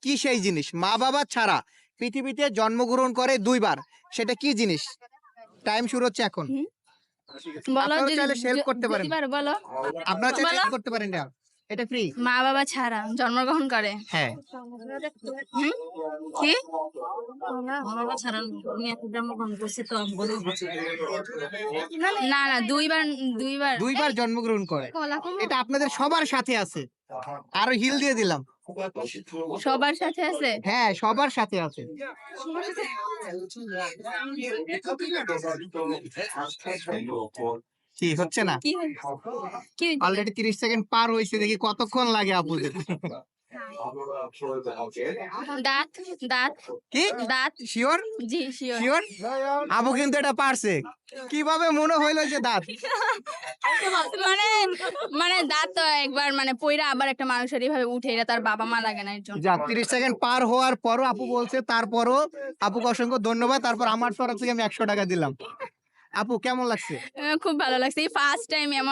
কি সেই জিনিস মা বাবা ছাড়া পৃথিবীতে জন্মগ্রহণ করে দুইবার? সেটা কি জিনিস? টাইম শুরু হচ্ছে এখন। বলো আপনারা যদি চাইলে হেল্প করতে পারেন। এবার বলো। আপনারা চাইলে বলো। হেল্প করতে পারেন না। এটা ফ্রি। মা বাবা ছাড়া জন্মগ্রহণ করে। হ্যাঁ। হুম? কি? না না দুইবার দুইবার দুইবার জন্মগ্রহণ করে। এটা আপনাদের সবার সাথে আছে। আরো হিল দিয়ে দিলাম। সবার সাথে আছে। হ্যাঁ, সবার সাথে আছে। কি হচ্ছে না? কি কি অলরেডি 30 সেকেন্ড পার হইছে, দেখি কতক্ষণ লাগে আপুদের। দাঁত দাঁত কি? দাঁত শিওর? জি শিওর। শিওর? আপু কিন্তু এটা পারছে। কিভাবে মনে হইলো যে দাঁত? মানে মানে দাঁত তো একবার মানে পইরা আবার একটা মানুষের এইভাবে উঠে, এটা তার বাবা মা লাগে না এর জন্য। যাক, 30 সেকেন্ড পার হওয়ার পরও আপু বলছে, তারপরও আপুকে অসংখ্য ধন্যবাদ। তারপর আমার তরফ থেকে আমি 100 টাকা দিলাম। আপু কেমন লাগছে? খুব ভালো লাগছে, এই ফার্স্ট টাইম এমন